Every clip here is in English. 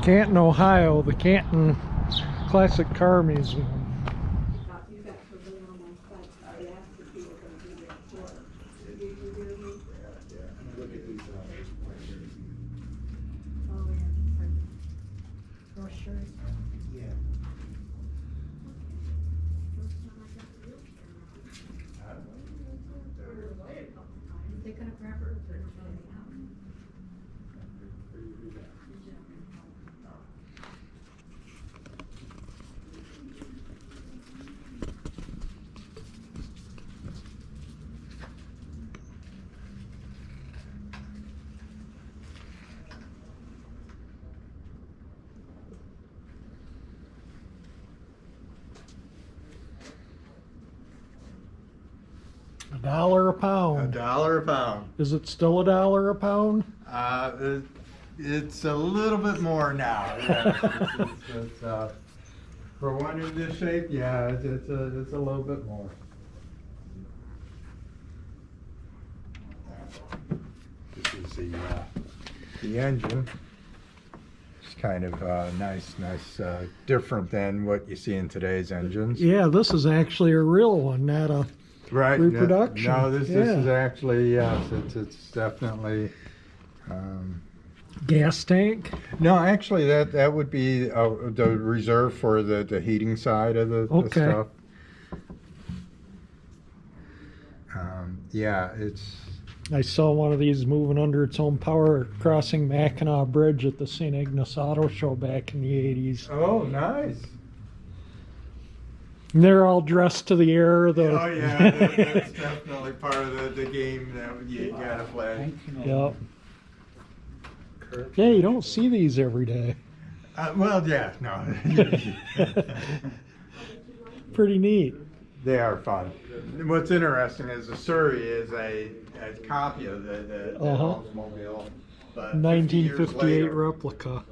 Canton, Ohio, the Canton Classic Car Museum. $1 a pound. $1 a pound. Is it still $1 a pound? It's a little bit more now. Yeah, it's, for one in this shape, yeah, it's a little bit more. This is the engine. It's kind of nice, different than what you see in today's engines. Yeah, this is actually a real one, not a reproduction. No, this is actually, yes, it's definitely. Gas tank? No, actually, that would be the reserve for the heating side of the stuff. Yeah, it's. I saw one of these moving under its own power crossing Mackinac Bridge at the St. Ignace Auto Show back in the 80s. Oh, nice. And they're all dressed to the air, though. Oh, yeah, that's definitely part of the game that you gotta play. Yep. Yeah, you don't see these every day. Well, yeah, no. Pretty neat. They are fun. What's interesting is the Surrey is a copy of the Oldsmobile, but 1958 replica.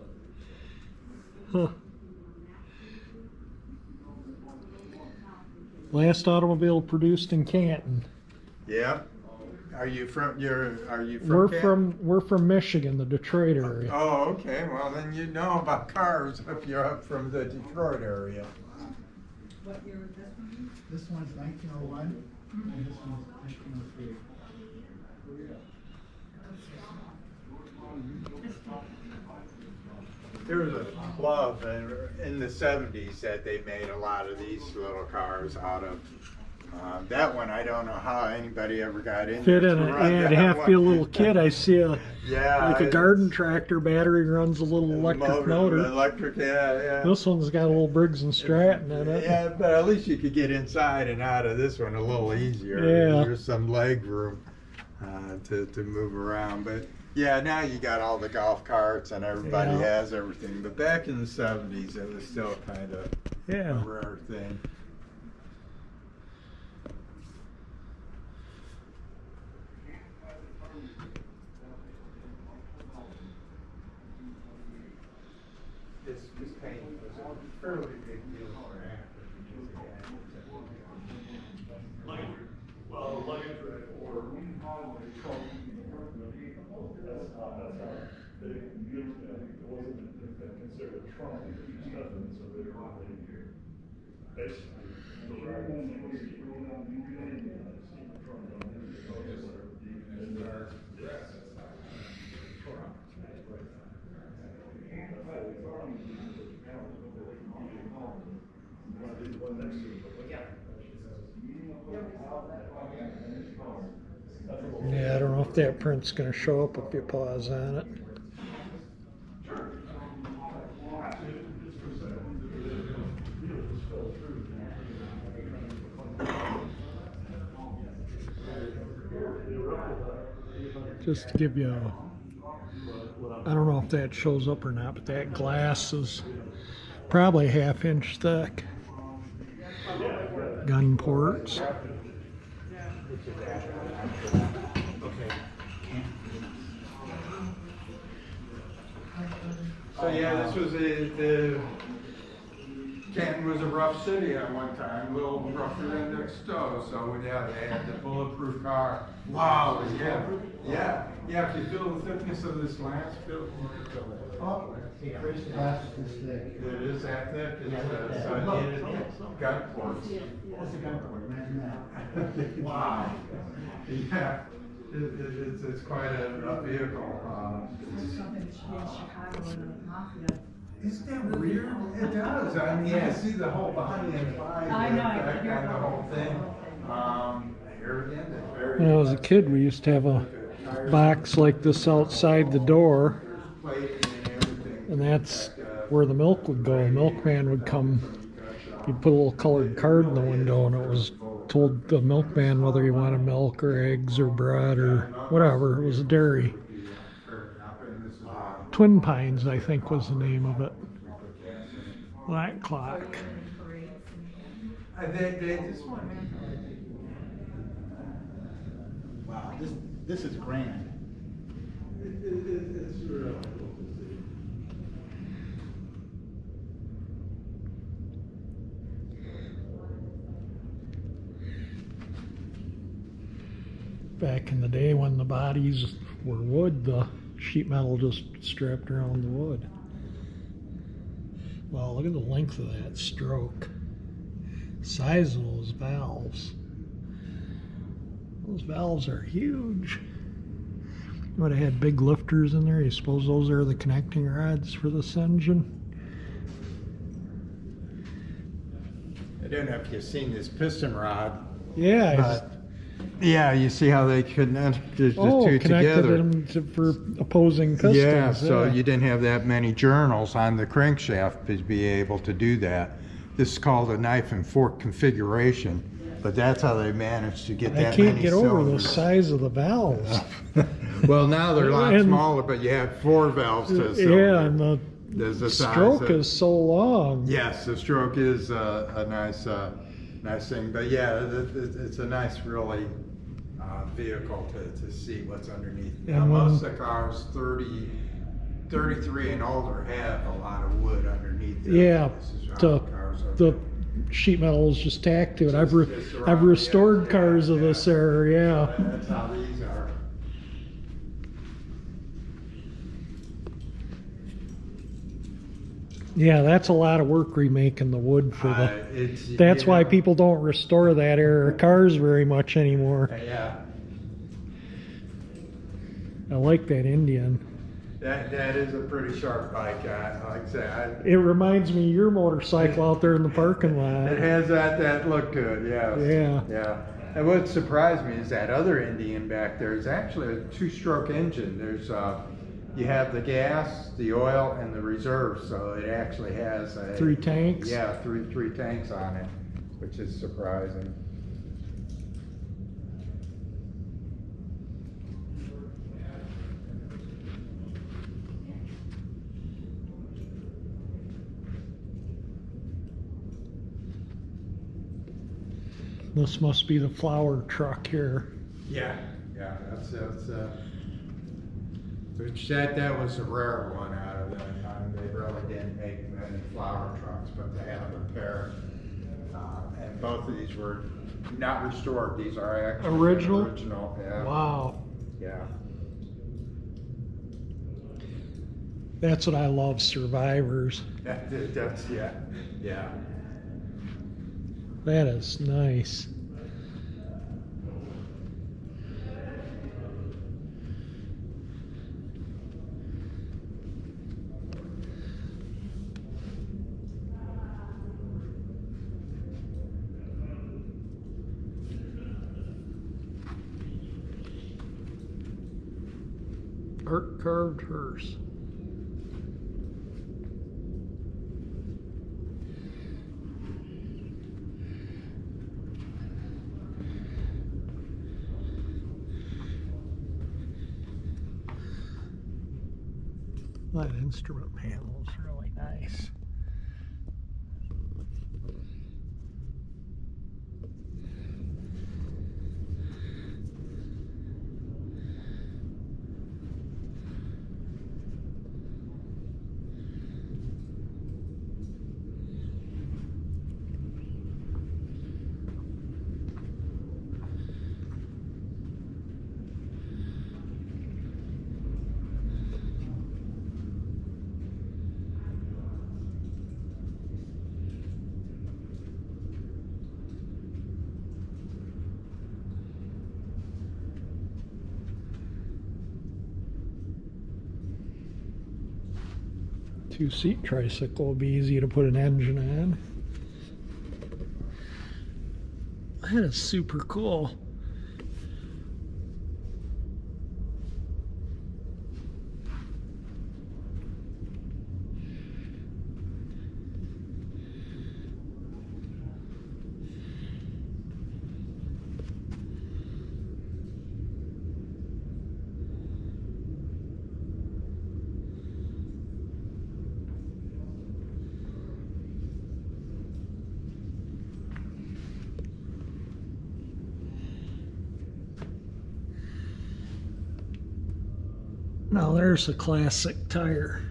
Huh. Last automobile produced in Canton. Yeah. Are you from Canton? We're from Michigan, the Detroit area. Oh, okay. Well, then you know about cars if you're up from the Detroit area. What year was this one? This one's 1901, and this one's 1903. There was a club in the 70s that they made a lot of these little cars out of. That one, I don't know how anybody ever got in. Fit in it. Yeah, it'd have to be a little kid. I see a garden tractor battery runs a little electric motor. Electric, yeah. This one's got a little Briggs and Stratton in it. Yeah, but at least you could get inside and out of this one a little easier. Yeah. There's some leg room to move around. But yeah, now you got all the golf carts and everybody has everything. But back in the 70s, it was still kind of a rare thing. This paint was a fairly big deal for actors Yeah, I don't know if that print's going to show up if you pause on it. Just to give you I don't know if that shows up or not, but that glass is probably 1/2 inch thick. Gun ports. So yeah, this was Canton was a rough city at one time, a little rougher than next door. So yeah, they had the bulletproof car. Wow, yeah. If you feel the thickness of this lance, feel it. Oh. That's this thick. It is that thick? Yeah, look at So that. it needed gun ports. That's a gun port, imagine that. Wow. Yeah, it's quite a vehicle. Something in Chicago in the mafia. Isn't that weird? It does. I mean, you can see the whole body and body I know, I effect can hear on the the whole whole thing. Here again, it's very. When I was a kid, we used to have a box like this outside the door, and that's where the milk would go. The milkman would come. He'd put a little colored card in the window, and it was told the milkman whether he wanted milk or eggs or bread or whatever. It was a dairy. Twin Pines, I think, was the name of it. Black clock. They just want Wow, this is grand. it's really cool to see. Back in the day when the bodies were wood, the sheet metal just strapped around the wood. Wow, look at the length of that stroke. Size of those valves. Those valves are huge. Would have had big lifters in there. You suppose those are the connecting rods for this engine? I don't know if you've seen this piston rod. Yeah. But, yeah, you see how they connect the two connected together. them for opposing pistons. Yeah, so you didn't have that many journals on the crankshaft to be able to do that. This is called a knife and fork configuration, but that's how they managed to get I that can't many get over the cylinders. size of the valves. Well, now they're a lot And- smaller, but you have 4 valves to a Yeah, cylinder. and the There's the size stroke of- is so long. Yes, the stroke is a nice thing, but yeah, it's a nice, really vehicle to see what's underneath. Now, And when- most of the cars 33 and older have a lot of wood underneath them. Yeah, This is how the, cars are the built. sheet metal is just tacked to it. I've Just around I've the restored edge, cars yeah, of this yeah. era. Yeah. That's how these are. Yeah, that's a lot of work remaking the wood for the. It's, That's you why know, people don't restore that era cars very much anymore. Yeah, I like that Indian. that is a pretty sharp bike. Like I say, It reminds me of your motorcycle out there in the parking lot. it has that look to it. Yeah. Yeah. Yeah. And what surprised me is that other Indian back there is actually a 2-stroke engine. There's you have the gas, the oil, and the reserve, so it actually has 3 tanks. Yeah, three tanks on it, which is surprising. This must be the flour truck here. Yeah, that's which that was a rare one out of that time. They really didn't make many flour trucks, but they had a pair. And both of these were not restored. These are actually Original? Original, yeah. Wow. Yeah. That's what I love, survivors. That's yeah. That is nice. Art carved hearse. That instrument panel is really nice. Two-seat tricycle will be easy to put an engine on. That is super cool. Now there's a classic tire.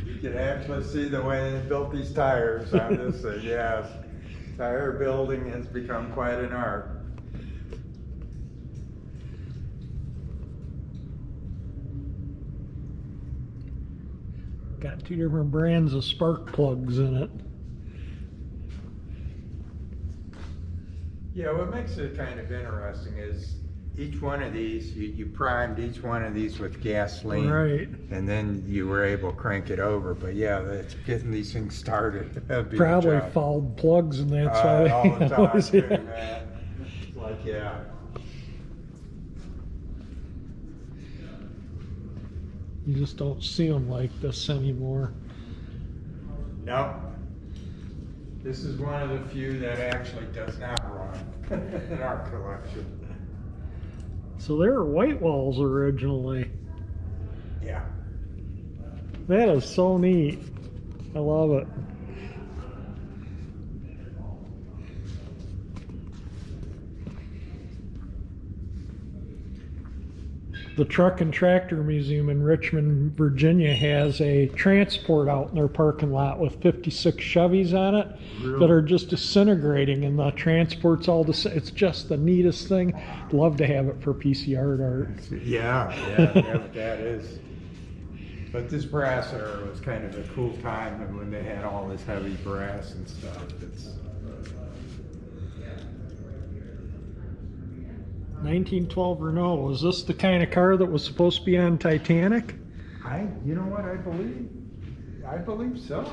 You can actually see the way they built these tires on this thing. Yes, tire building has become quite an art. Got two different brands of spark plugs in it. Yeah, what makes it kind of interesting is each one of these, you primed each one of these with gasoline. Right. And then you were able to crank it over. But yeah, that's getting these things started. That'd be the Probably job. fouled plugs, and that's why All the they time, always, too, man. It's like, yeah. You just don't see them like this anymore. No. This is one of the few that actually does not run in our collection. So they were white walls originally. Yeah. That is so neat. I love it. The Truck and Tractor Museum in Richmond, Virginia has a transport out in their parking lot with 56 Chevys on it that are just disintegrating, and the transport's all it's just the neatest thing. Love to have it for PCR art. Yeah, that is. But this brass era was kind of a cool time when they had all this heavy brass and stuff. It's 1912 Renault. Was this the kind of car that was supposed to be on Titanic? you know what, I believe so.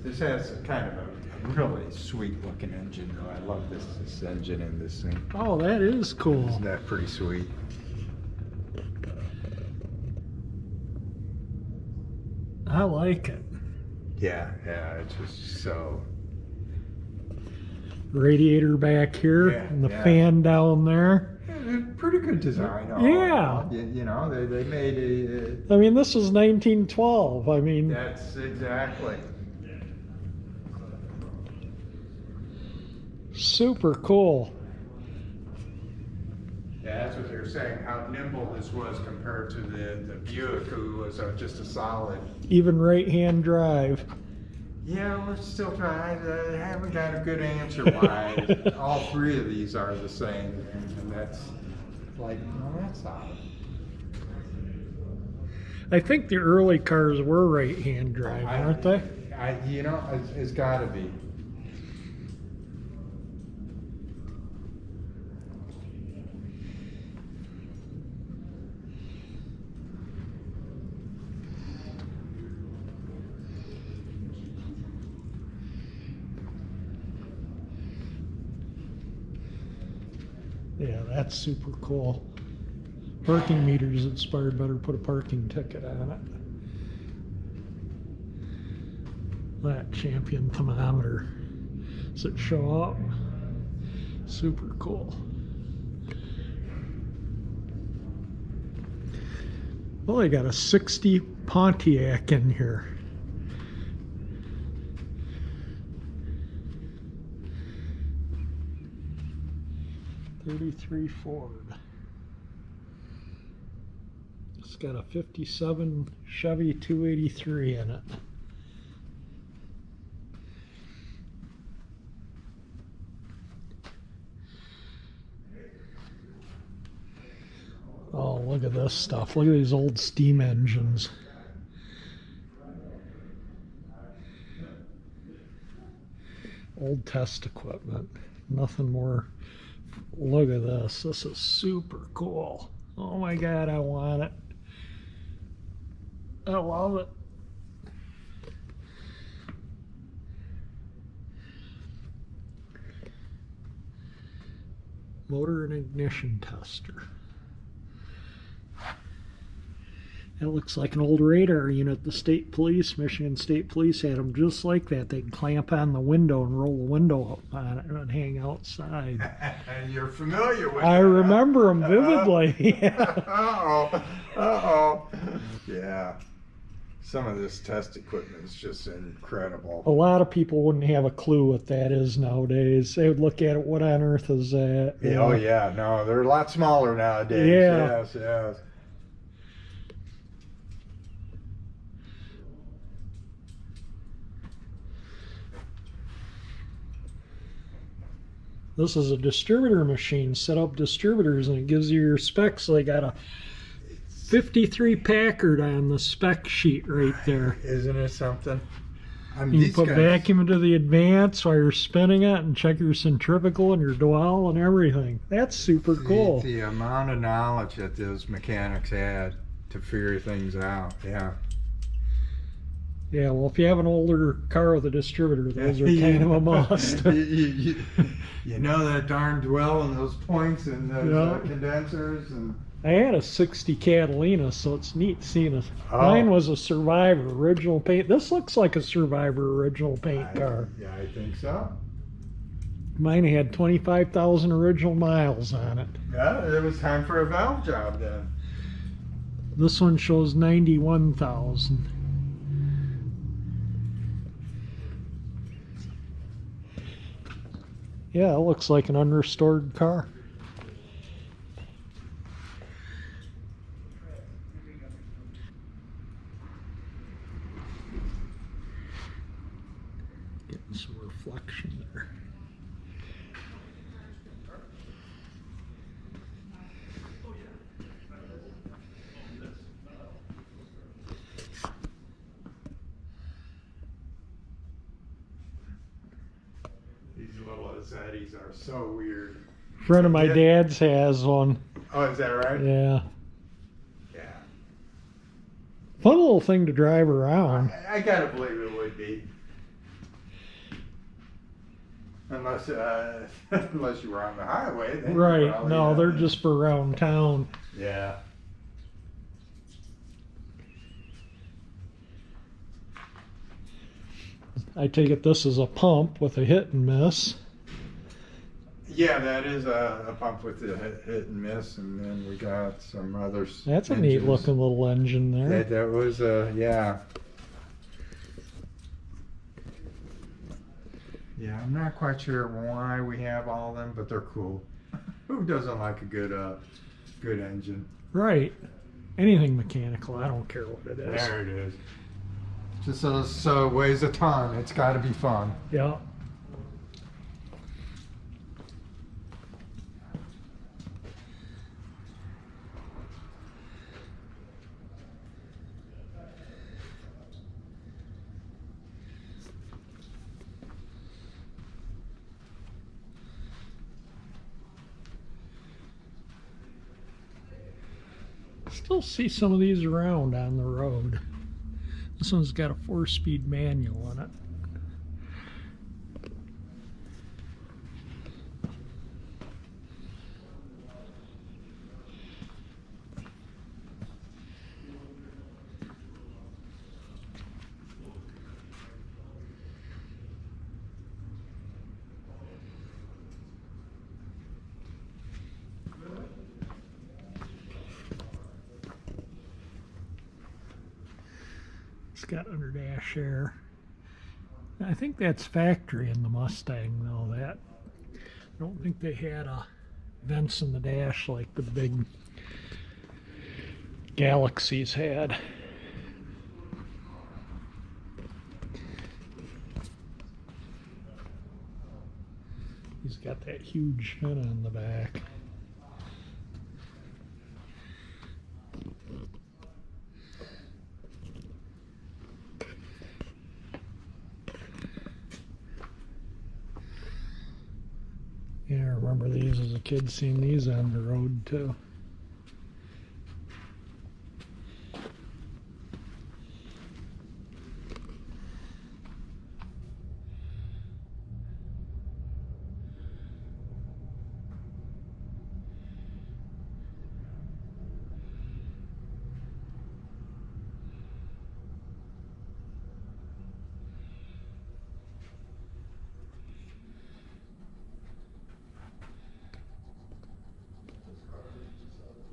This has kind of a really sweet looking engine though. I love this engine in this thing. Oh, that is cool. Isn't that pretty sweet? I like it. Yeah, it's just so. Radiator back here, Yeah, and the yeah. fan down there. Pretty good design. Yeah. You know, they made a. I mean, this was 1912. I mean, That's exactly. super cool. Yeah, that's what they're saying, how nimble this was compared to the Buick, who was just a solid. Even right-hand drive. Yeah, we're still trying. I haven't got a good answer why all three of these are the same, and that's like, no, that's solid. I think the early cars were right-hand drive, weren't they? You know, it's got to be. Yeah, that's super cool. Parking meters expired, better put a parking ticket on it. That champion thermometer. Does it show up? Super cool. Well, they got a 60 Pontiac in here. '33 Ford. It's got a 57 Chevy 283 in it. Oh, look at this stuff. Look at these old steam engines. Old test equipment. Nothing more. Look at this. This is super cool. Oh my God, I want it. I love it. Motor and ignition tester. That looks like an old radar unit. The state police, Michigan State Police, had them just like that. They can clamp on the window and roll the window up on it and hang outside. You're familiar with I that, remember them vividly. Uh-oh. Uh-oh. Yeah. Some of this test equipment is just incredible. A lot of people wouldn't have a clue what that is nowadays. They would look at it, what on earth is that? Yeah, oh, yeah. No, they're a lot smaller nowadays. Yeah. Yes, yes. This is a distributor machine, set up distributors, and it gives you your specs. So they got a 53 Packard on the spec sheet right there. Isn't it something? You can put vacuum into the advance while you're spinning it and check your centrifugal and your dwell and everything. That's super cool. The amount of knowledge that those mechanics had to figure things out, yeah. Yeah, well, if you have an older car with a distributor, those are kind of a must. you know that darn dwell and those points and those condensers. And I had a 60 Catalina, so it's neat seeing it. Oh. Mine was a Survivor original paint. This looks like a Survivor original paint car. Yeah, I think so. Mine had 25,000 original miles on it. Yeah, it was time for a valve job then. This one shows 91,000. Yeah, it looks like an unrestored car. Getting some reflection there. These little Azzettis are so weird. A friend of my dad's has one. Oh, is that right? Yeah. Yeah. Fun little thing to drive around. I gotta believe it would be. Unless unless you were on the highway. Then Right. probably, No, they're just for around town. Yeah. I take it this is a pump with a hit and miss. Yeah, that is a pump with the hit and miss, and then we got some others. That's a neat looking little engine there. That was yeah. Yeah, I'm not quite sure why we have all of them, but they're cool. Who doesn't like a good engine? Right. Anything mechanical, I don't care what it is. There it is. Just so it weighs a ton. It's got to be fun. Yeah. Still see some of these around on the road. This one's got a 4-speed manual in it. It's got under dash air. I think that's factory in the Mustang though. That I don't think they had vents in the dash like the big Galaxies had. He's got that huge fin on the back. Yeah, I remember these as a kid, seeing these on the road too.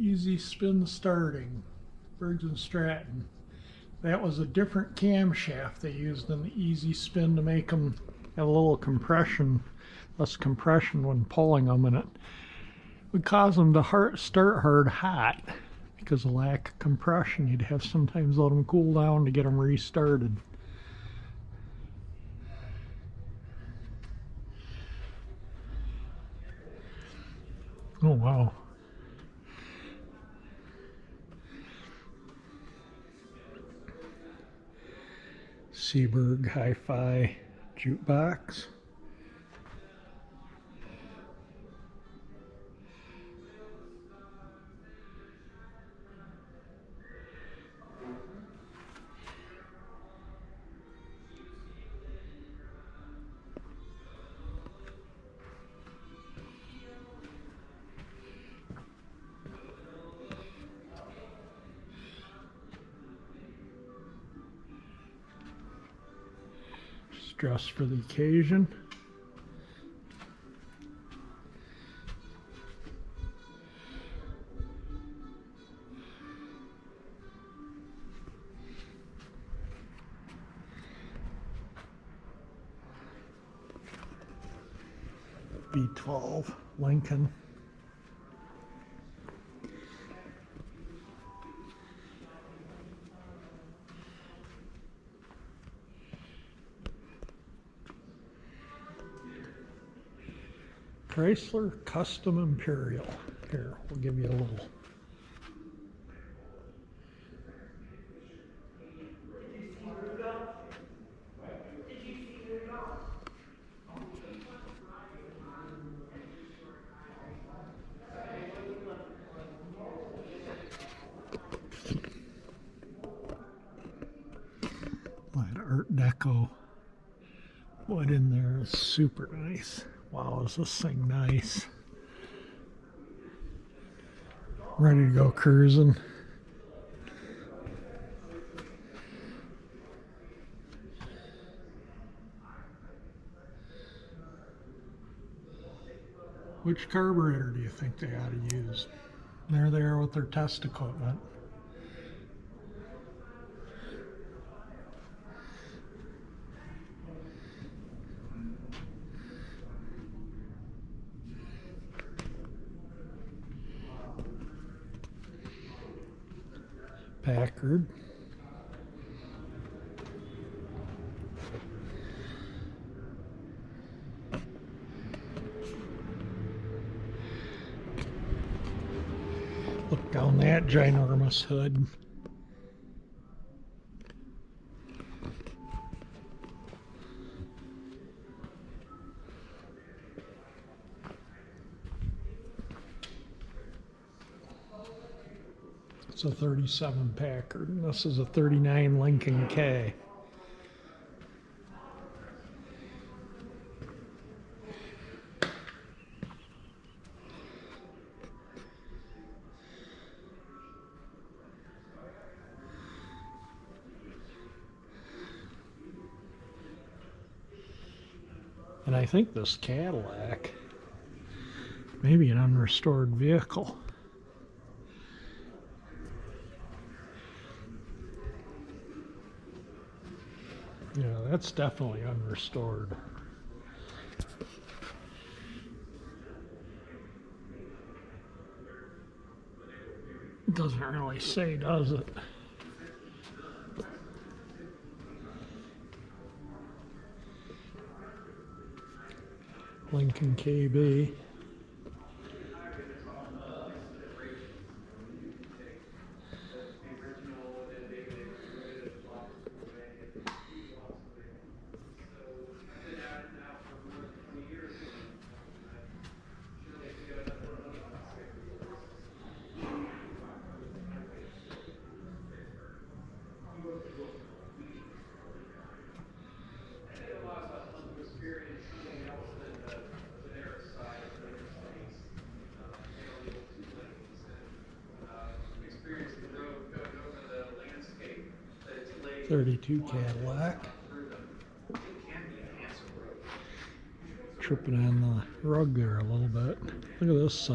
Easy spin starting, Briggs and Stratton. That was a different camshaft they used in the Easy Spin to make them have a little compression, less compression when pulling them, and it would cause them to start hard hot because of lack of compression. You'd have sometimes let them cool down to get them restarted. Oh wow. Seaberg Hi-Fi jukebox. Dress for the occasion. B12 Lincoln. Chrysler Custom Imperial. Here, we'll give you a little. That Art Deco wood in there is super nice. Wow, is this thing nice. Ready to go cruising. Which carburetor do you think they ought to use? There they are with their test equipment. Packard. Look down that ginormous hood. It's a 37 Packard, and this is a 39 Lincoln K. And I think this Cadillac may be an unrestored vehicle. Yeah, that's definitely unrestored. It doesn't really say, does it? Lincoln KB. '32 Cadillac. Tripping on the rug there a little bit. Look at this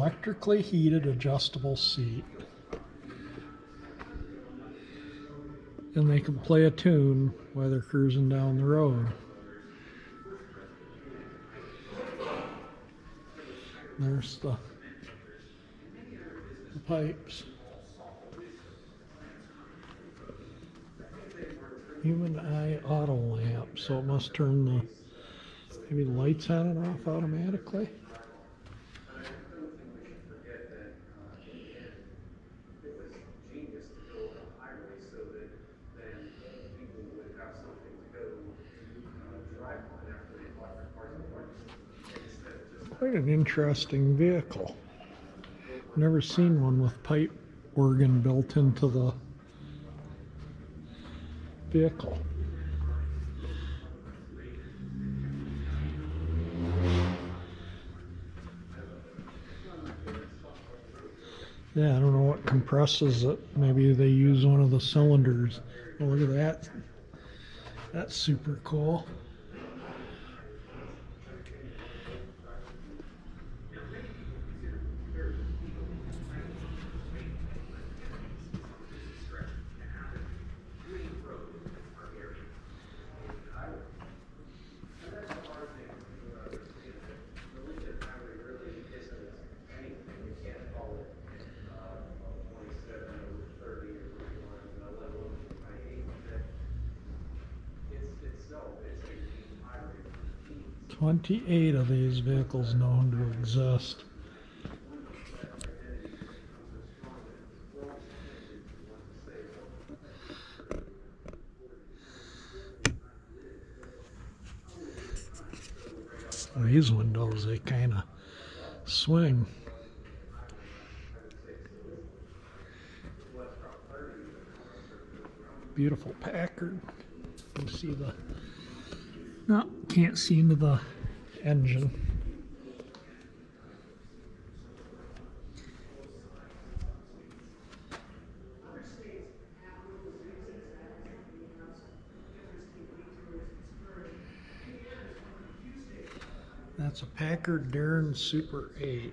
electrically heated adjustable seat. And they can play a tune while they're cruising down the road. There's the pipes. Human eye auto lamp, so it must turn the maybe the lights on and off automatically. Quite an interesting vehicle. Never seen one with pipe organ built into the vehicle. Yeah, I don't know what compresses it. Maybe they use one of the cylinders. Oh, look at that. That's super cool. "28 of these vehicles known to exist." These windows, they kind of swing. Beautiful Packard. You see the... No, can't see into the engine. That's a Packard Darren Super 8.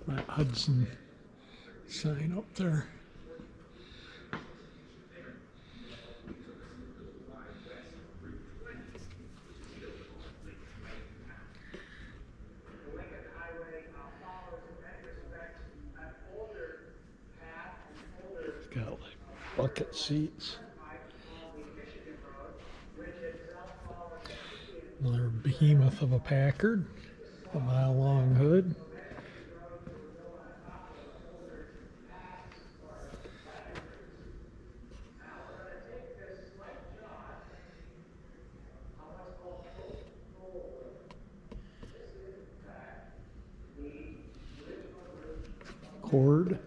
That Hudson sign up there. It's got like bucket seats. Another behemoth of a Packard, a mile-long hood. Cord.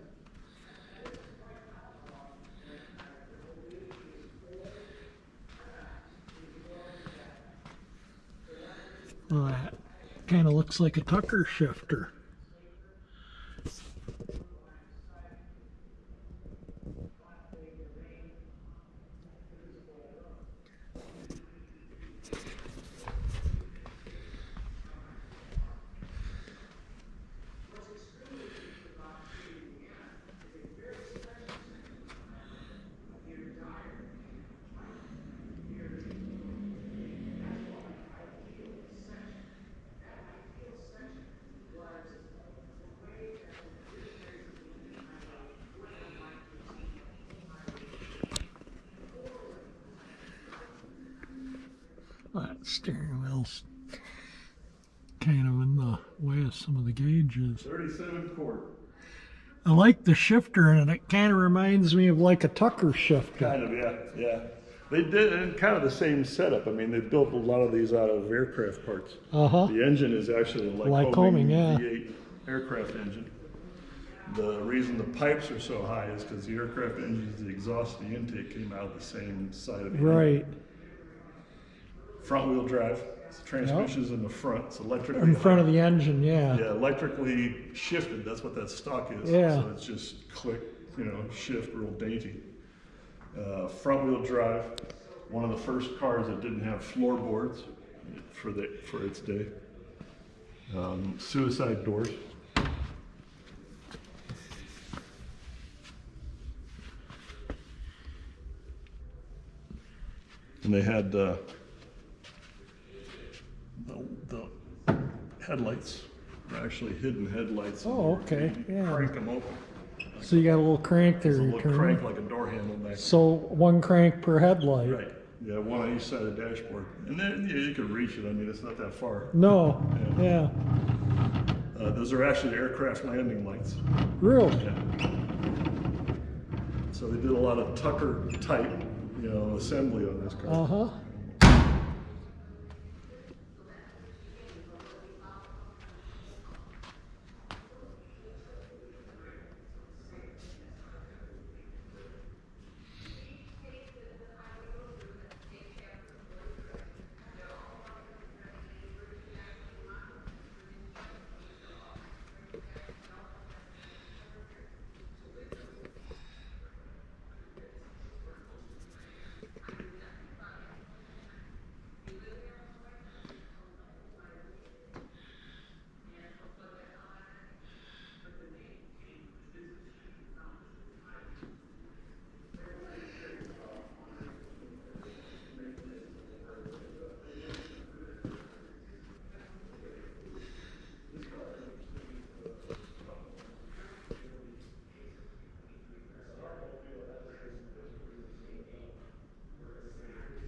Well, that kind of looks like a Tucker shifter. That steering wheel's kind of in the way of some of the gauges. 37 quart. I like the shifter in it. It kind of reminds me of like a Tucker shifter. Kind of, yeah. They did in kind of the same setup. I mean, they built a lot of these out of aircraft parts. The engine is actually a Lycoming yeah. V8 aircraft engine. The reason the pipes are so high is because the aircraft engines, the exhaust, the intake came out the same side of the Right. engine. Front wheel drive. The transmission's in the front. It's electrically In front of the engine, yeah. Yeah, electrically shifted. That's what that stock is. Yeah. So it's just click, shift, real dainty. Front wheel drive, one of the first cars that didn't have floorboards for its day. Suicide doors. And they had the headlights, were actually hidden headlights. Oh, okay, yeah. Crank them open. So you got a little crank there. There's a you little turn. crank like a door handle back. So one crank per headlight. Right. Yeah, one on each side of the dashboard. And then you can reach it. I mean, it's not that far. No. Yeah. Yeah. Those are actually aircraft landing lights. Really? Yeah. So they did a lot of Tucker type, assembly on this car. Uh-huh.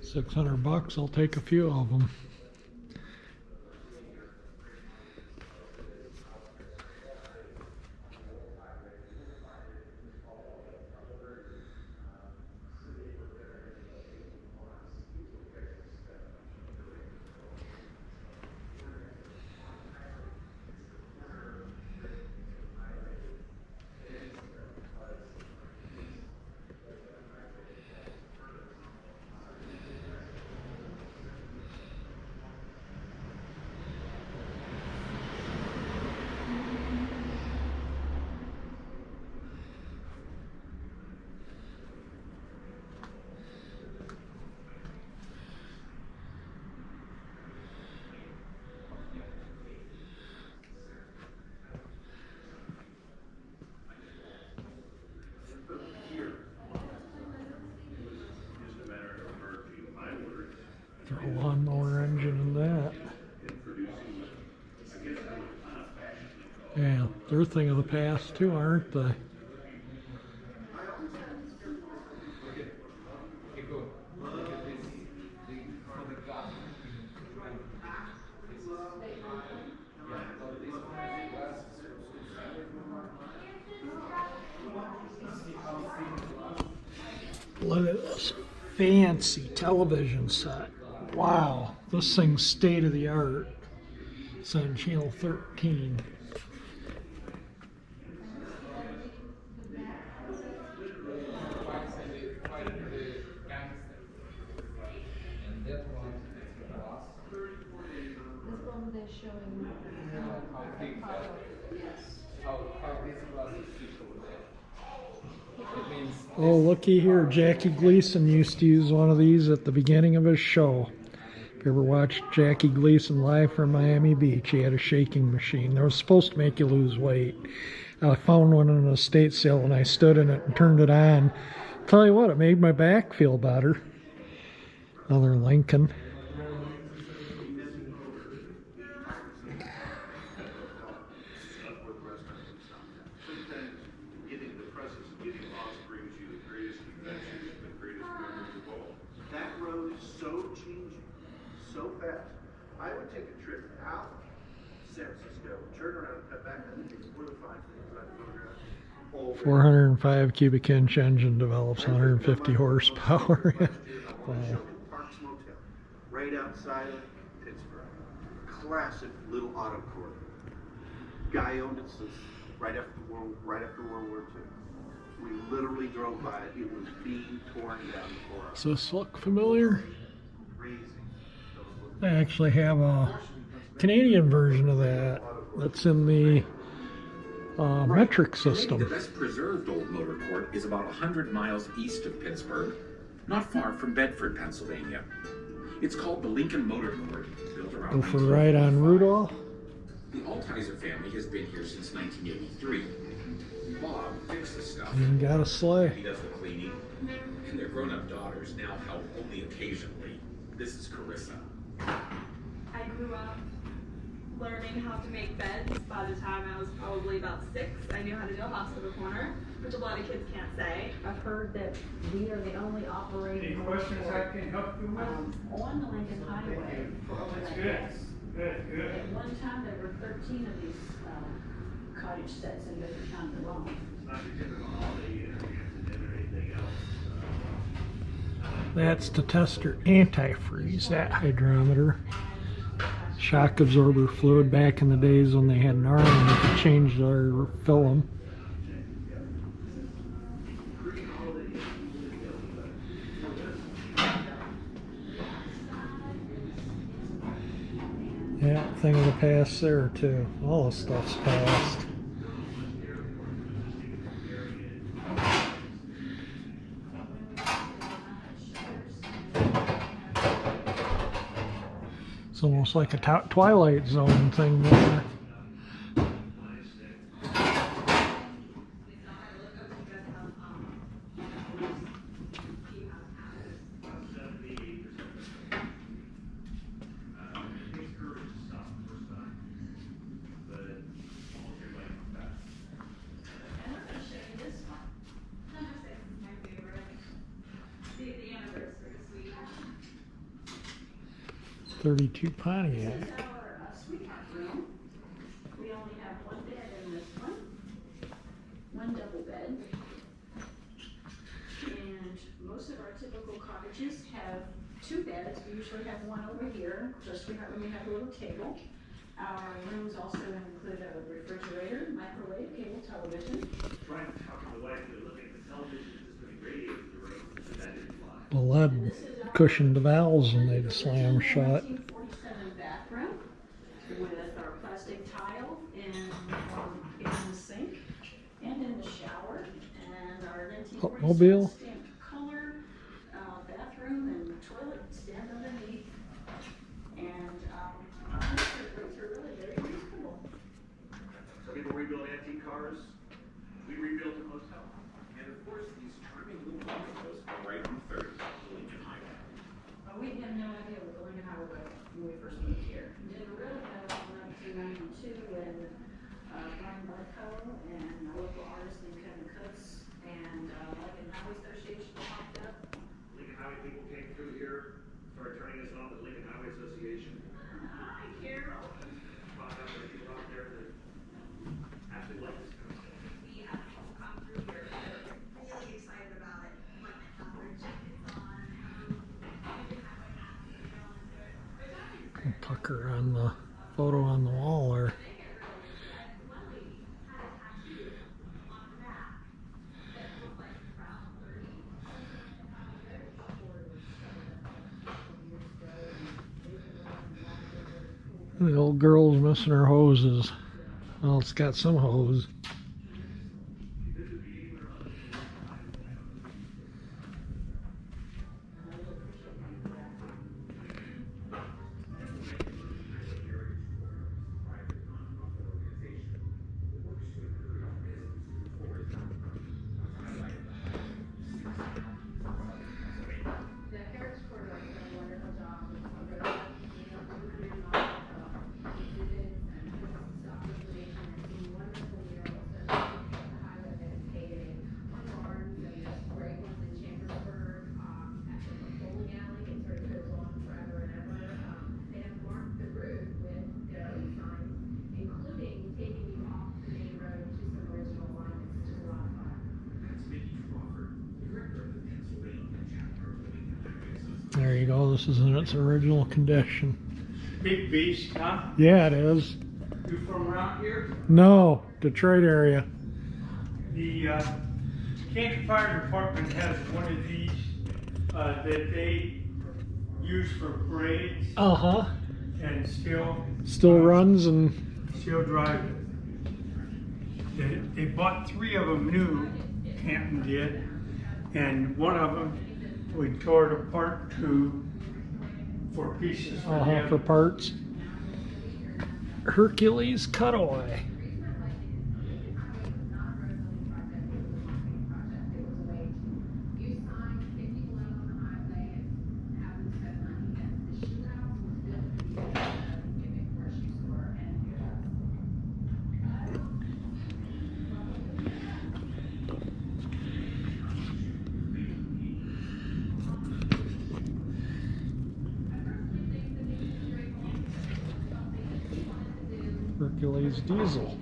$600, I'll take a few of them. Throw a lawnmower engine in that. Yeah, they're a thing of the past too, aren't they? Look at this fancy television set. Wow, this thing's state of the art. It's on channel 13. Oh, looky here. Jackie Gleason used to use one of these at the beginning of his show. If you ever watched Jackie Gleason live from Miami Beach, he had a shaking machine. That was supposed to make you lose weight. I found one in an estate sale and I stood in it and turned it on. Tell you what, it made my back feel better. Another Lincoln. I would take a trip out to San Francisco, turn around and come back, and take 4 to 5 things I'd photograph. 405 cubic inch engine develops 150 horsepower. Wow. Parks Motel, right outside of Pittsburgh. Classic little auto court. Guy owned it since right after World War II. We literally drove by it. It was being torn down before us. Does this look familiar? Crazy. I actually have a Canadian version of that. That's in the metric The system. best preserved old motor court is about 100 miles east of Pittsburgh, not far from Bedford, Pennsylvania. It's called the Lincoln Motor Court, built around Go for a ride on 1945. Rudolph. The Altizer family has been here since 1983. Bob fixes stuff. And got a sleigh. He does the cleaning, and their grown-up daughters now help only occasionally. This is Carissa. I grew up learning how to make beds. By the time I was probably about 6, I knew how to do a hospital corner, which a lot of kids can't say. I've heard that we are the only operating Any questions I can help you with? on the Lincoln Highway for over That's that good. gas. Good. At one time, there were 13 of these cottage sets in different towns alone. That's to test her antifreeze, that hydrometer. Shock absorber fluid back in the days when they had an arm and they could change their film. Yeah, thing of the past there too. All the stuff's past. It's almost like a Twilight Zone thing there. '32 Pontiac. This is our sweetheart room. We only have one bed in this one double bed. And most of our typical cottages have 2 beds. We usually have one over here. The sweetheart room, we have a little table. Our rooms also include a refrigerator, microwave, cable television. Trying to talk to the wife that looking at the television is just putting radio in the room, but that didn't fly. The lead cushioned the valves and they'd slam shut. 1947 bathroom with our plastic tile in the sink and in the shower, and our 1947 Automobile. stamped color bathroom and toilet stand underneath, and our rates are really very reasonable. Some people rebuild antique cars, we rebuilt a hotel. And of course, these charming little bungalows are right on 30, the Lincoln Highway. We had no idea what the Lincoln Highway was when we first moved here. We didn't really know in 1992 when Brian Barco and a local artist named Kevin Cooks and Lincoln Highway Association popped up. Lincoln Highway people came through here, started turning us on to the Lincoln Highway Association. Hi, Carol. Found out there were people out there that actually like this kind of stuff. We had people come through here, they're really excited about it. Like, their jackets on, Lincoln Highway hats, they're going into it. Tucker on the photo on the wall there. The old girl's missing her hoses. Well, it's got some hose. There you go. This is in its original condition. Big beast, huh? Yeah, it is. You from around here? No, Detroit area. The Canton Fire Department has one of these that they use for parades Uh-huh. and still Still runs and drive it. They bought 3 of them new, Canton did, and one of them we tore it apart for pieces for him. For parts. Hercules cutaway. Hercules diesel.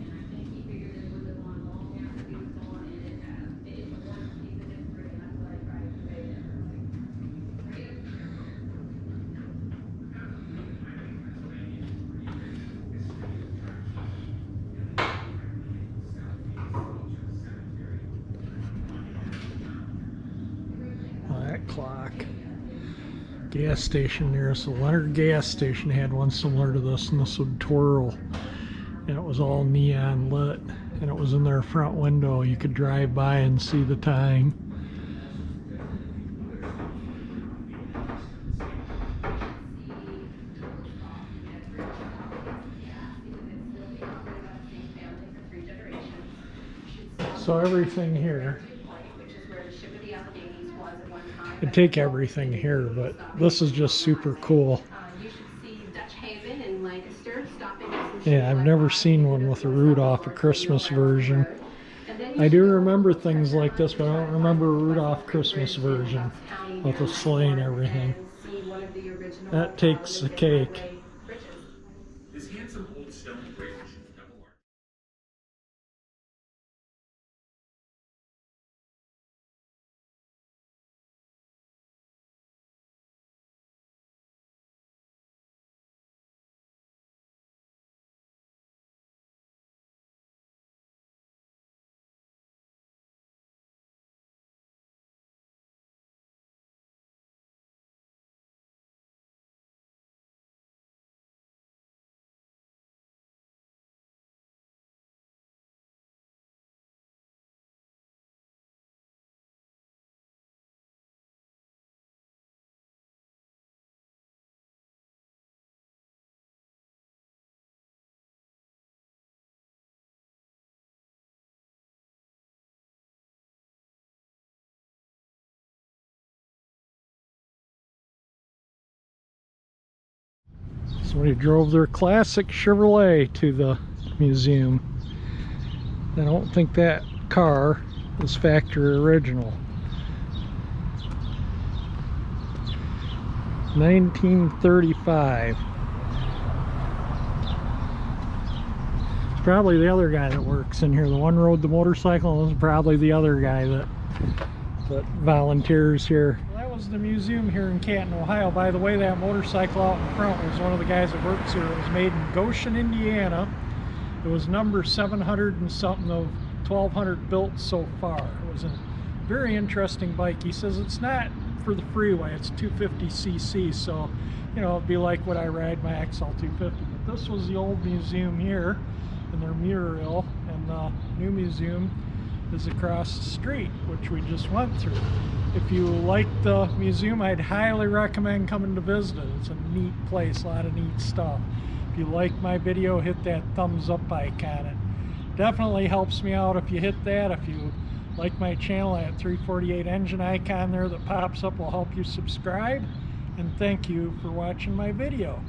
That clock. Gas station there. So Leonard gas station had one similar to this, and this would twirl. And it was all neon lit, and it was in their front window. You could drive by and see the time. So everything here, I'd take everything here, but this is just super cool. Yeah, I've never seen one with a Rudolph a Christmas version. I do remember things like this, but I don't remember a Rudolph Christmas version with a sleigh and everything. That takes the cake. This handsome old stone bridge, double arch. Somebody drove their classic Chevrolet to the museum. I don't think that car is factory original. 1935. It's probably the other guy that works in here. The one rode the motorcycle, and this is probably the other guy that volunteers here. That was the museum here in Canton, Ohio. By the way, that motorcycle out in front was one of the guys that works here. It was made in Goshen, Indiana. It was number 700 and something of 1,200 built so far. It was a very interesting bike. He says it's not for the freeway, it's 250cc, so you know, it'd be like what I ride my XL 250. But this was the old museum here in their mural, and the new museum is across the street, which we just went through. If you like the museum, I'd highly recommend coming to visit it. It's a neat place, a lot of neat stuff. If you like my video, hit that thumbs up icon. It definitely helps me out if you hit that. If you like my channel, that 348 engine icon there that pops up will help you subscribe. And thank you for watching my video.